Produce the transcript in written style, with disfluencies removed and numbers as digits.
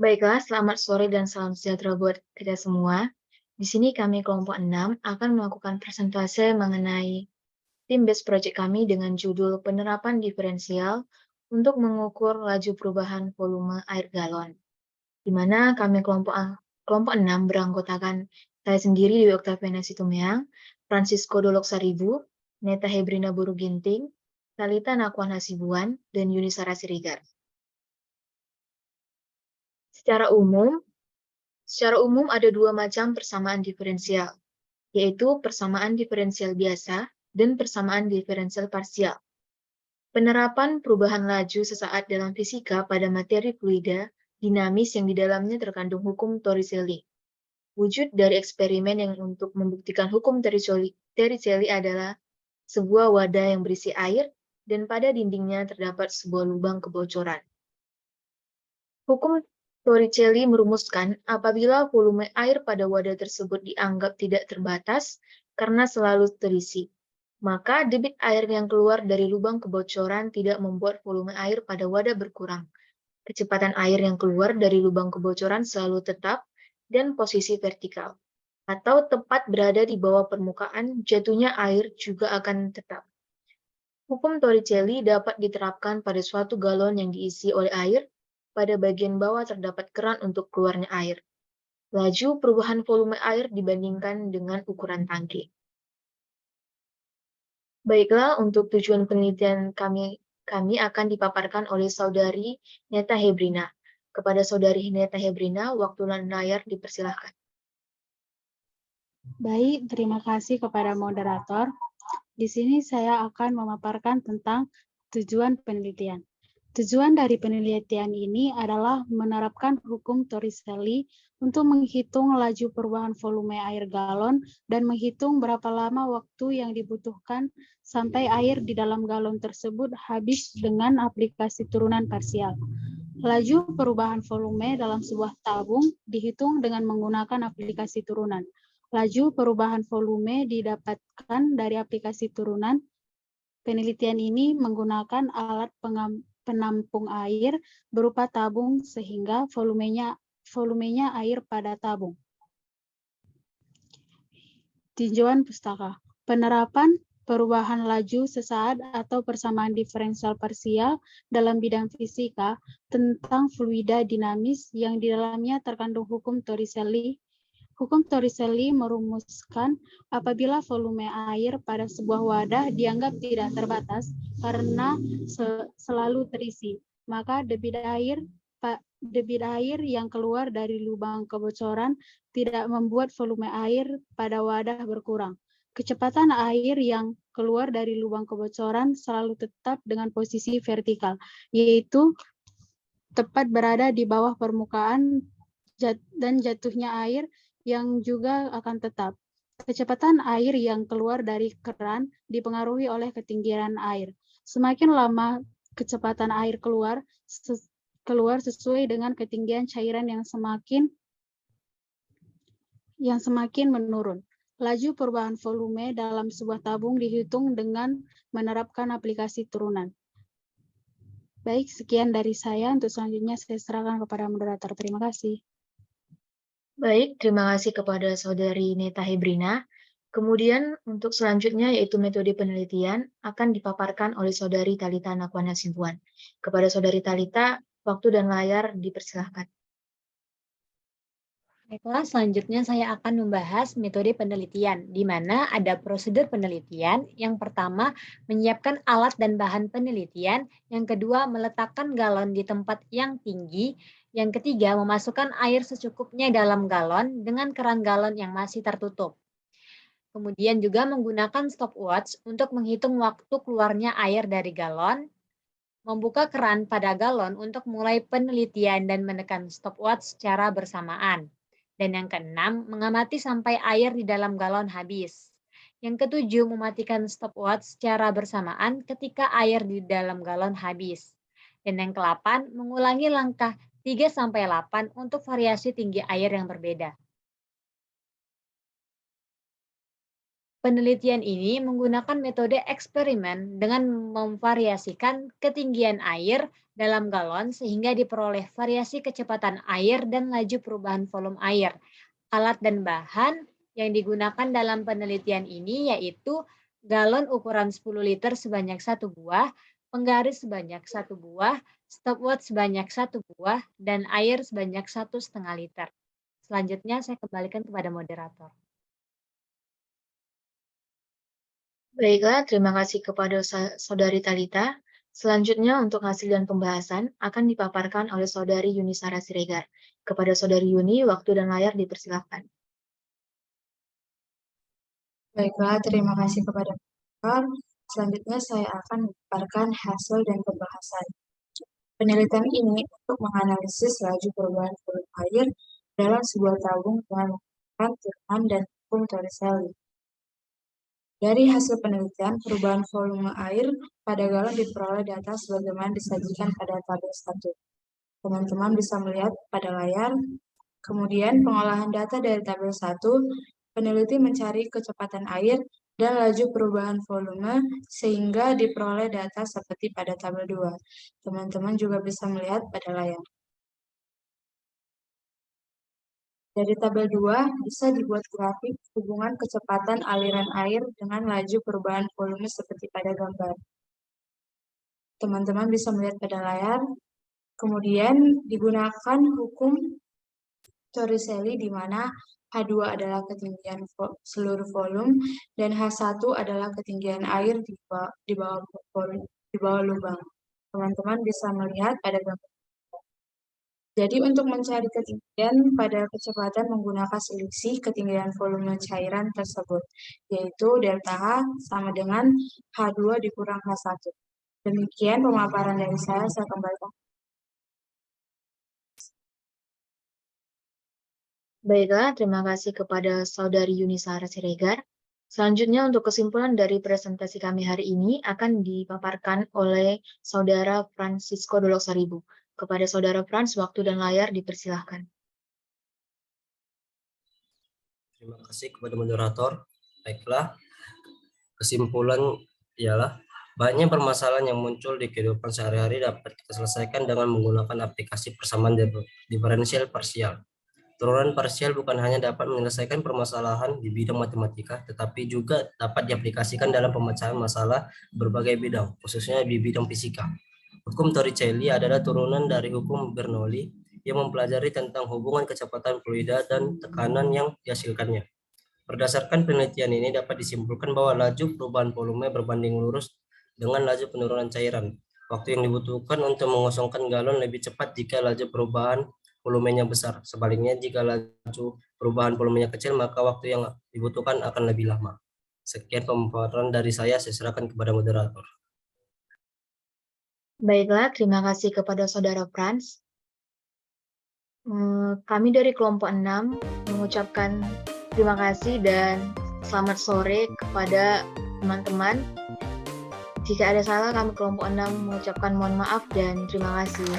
Baiklah, selamat sore dan salam sejahtera buat kita semua. Di sini kami kelompok 6 akan melakukan presentase mengenai tim base project kami dengan judul penerapan diferensial untuk mengukur laju perubahan volume air galon. Di mana kami kelompok 6 beranggotakan saya sendiri Dewi Oktaviana Situmeang, Francisco Dolok Saribu, Neta Hebrina Buru Ginting, Talita Nakwan Hasibuan, dan Yunisara Sirigar. Secara umum ada dua macam persamaan diferensial, yaitu persamaan diferensial biasa dan persamaan diferensial parsial. Penerapan perubahan laju sesaat dalam fisika pada materi fluida dinamis yang di dalamnya terkandung hukum Torricelli. Wujud dari eksperimen yang untuk membuktikan hukum Torricelli adalah sebuah wadah yang berisi air dan pada dindingnya terdapat sebuah lubang kebocoran. Hukum Torricelli merumuskan apabila volume air pada wadah tersebut dianggap tidak terbatas karena selalu terisi, maka debit air yang keluar dari lubang kebocoran tidak membuat volume air pada wadah berkurang. Kecepatan air yang keluar dari lubang kebocoran selalu tetap dan posisi vertikal, atau tepat berada di bawah permukaan, jatuhnya air juga akan tetap. Hukum Torricelli dapat diterapkan pada suatu galon yang diisi oleh air. Pada bagian bawah terdapat keran untuk keluarnya air. Laju perubahan volume air dibandingkan dengan ukuran tangki. Baiklah, untuk tujuan penelitian kami akan dipaparkan oleh Saudari Neta Hebrina. Kepada Saudari Neta Hebrina, waktu layar dipersilahkan. Baik, terima kasih kepada moderator. Di sini saya akan memaparkan tentang tujuan penelitian. Tujuan dari penelitian ini adalah menerapkan hukum Torricelli untuk menghitung laju perubahan volume air galon dan menghitung berapa lama waktu yang dibutuhkan sampai air di dalam galon tersebut habis dengan aplikasi turunan parsial. Laju perubahan volume dalam sebuah tabung dihitung dengan menggunakan aplikasi turunan. Laju perubahan volume didapatkan dari aplikasi turunan. Penelitian ini menggunakan alat penampung air berupa tabung sehingga volumenya air pada tabung. Tinjauan pustaka. Penerapan perubahan laju sesaat atau persamaan diferensial parsial dalam bidang fisika tentang fluida dinamis yang di dalamnya terkandung hukum Torricelli. Hukum Torricelli merumuskan apabila volume air pada sebuah wadah dianggap tidak terbatas karena selalu terisi, maka debit air yang keluar dari lubang kebocoran tidak membuat volume air pada wadah berkurang. Kecepatan air yang keluar dari lubang kebocoran selalu tetap dengan posisi vertikal, yaitu tepat berada di bawah permukaan dan jatuhnya air yang juga akan tetap. Kecepatan air yang keluar dari keran dipengaruhi oleh ketinggian air. Semakin lama kecepatan air keluar sesuai dengan ketinggian cairan yang semakin menurun. Laju perubahan volume dalam sebuah tabung dihitung dengan menerapkan aplikasi turunan. Baik, sekian dari saya. Untuk selanjutnya saya serahkan kepada moderator. Terima kasih. Baik, terima kasih kepada Saudari Neta Hebrina. Kemudian untuk selanjutnya yaitu metode penelitian akan dipaparkan oleh Saudari Talita Nakwan Hasibuan. Kepada Saudari Talita, waktu dan layar dipersilahkan. Baiklah, selanjutnya saya akan membahas metode penelitian, di mana ada prosedur penelitian. Yang pertama, menyiapkan alat dan bahan penelitian. Yang kedua, meletakkan galon di tempat yang tinggi. Yang ketiga, memasukkan air secukupnya dalam galon dengan keran galon yang masih tertutup. Kemudian juga menggunakan stopwatch untuk menghitung waktu keluarnya air dari galon. Membuka keran pada galon untuk mulai penelitian dan menekan stopwatch secara bersamaan. Dan yang keenam, mengamati sampai air di dalam galon habis. Yang ketujuh, mematikan stopwatch secara bersamaan ketika air di dalam galon habis. Dan yang ke-8, mengulangi langkah 3-8 untuk variasi tinggi air yang berbeda. Penelitian ini menggunakan metode eksperimen dengan memvariasikan ketinggian air dalam galon sehingga diperoleh variasi kecepatan air dan laju perubahan volume air. Alat dan bahan yang digunakan dalam penelitian ini yaitu galon ukuran 10 liter sebanyak 1 buah, penggaris sebanyak 1 buah, stopwatch sebanyak 1 buah, dan air sebanyak 1,5 liter. Selanjutnya saya kembalikan kepada moderator. Baiklah, terima kasih kepada Saudari Talita. Selanjutnya untuk hasil dan pembahasan akan dipaparkan oleh Saudari Yunisara Siregar. Kepada Saudari Yuni, waktu dan layar dipersilakan. Baiklah, terima kasih kepada Pak. Selanjutnya saya akan memaparkan hasil dan pembahasan. Penelitian ini untuk menganalisis laju perubahan volume air dalam sebuah tabung dengan menggunakan turunan dan hukum Torricelli. Dari hasil penelitian, perubahan volume air pada galon diperoleh data sebagaimana disajikan pada tabel 1. Teman-teman bisa melihat pada layar. Kemudian pengolahan data dari tabel 1, peneliti mencari kecepatan air dan laju perubahan volume sehingga diperoleh data seperti pada tabel 2. Teman-teman juga bisa melihat pada layar. Dari tabel 2 bisa dibuat grafik hubungan kecepatan aliran air dengan laju perubahan volume seperti pada gambar. Teman-teman bisa melihat pada layar. Kemudian digunakan hukum Torricelli di mana H2 adalah ketinggian seluruh volume dan H1 adalah ketinggian air di bawah lubang. Teman-teman bisa melihat pada gambar. Jadi untuk mencari ketinggian pada kecepatan menggunakan selisih ketinggian volume cairan tersebut, yaitu delta H sama dengan H2 dikurang H1. Demikian pemaparan dari saya kembalikan. Baiklah, terima kasih kepada Saudari Yunisara Siregar. Selanjutnya untuk kesimpulan dari presentasi kami hari ini akan dipaparkan oleh Saudara Francisco Dolok-Saribu. Kepada Saudara Frans, waktu dan layar dipersilahkan. Terima kasih kepada moderator. Baiklah, kesimpulan ialah banyak permasalahan yang muncul di kehidupan sehari-hari dapat kita selesaikan dengan menggunakan aplikasi persamaan diferensial parsial. Turunan parsial bukan hanya dapat menyelesaikan permasalahan di bidang matematika, tetapi juga dapat diaplikasikan dalam pemecahan masalah berbagai bidang, khususnya di bidang fisika. Hukum Torricelli adalah turunan dari hukum Bernoulli yang mempelajari tentang hubungan kecepatan fluida dan tekanan yang dihasilkannya. Berdasarkan penelitian ini dapat disimpulkan bahwa laju perubahan volume berbanding lurus dengan laju penurunan cairan. Waktu yang dibutuhkan untuk mengosongkan galon lebih cepat jika laju perubahan volumenya besar. Sebaliknya, jika laju perubahan volumenya kecil, maka waktu yang dibutuhkan akan lebih lama. Sekian pemaparan dari saya serahkan kepada moderator. Baiklah, terima kasih kepada Saudara Frans. Kami dari kelompok 6 mengucapkan terima kasih dan selamat sore kepada teman-teman. Jika ada salah, kami kelompok 6 mengucapkan mohon maaf dan terima kasih.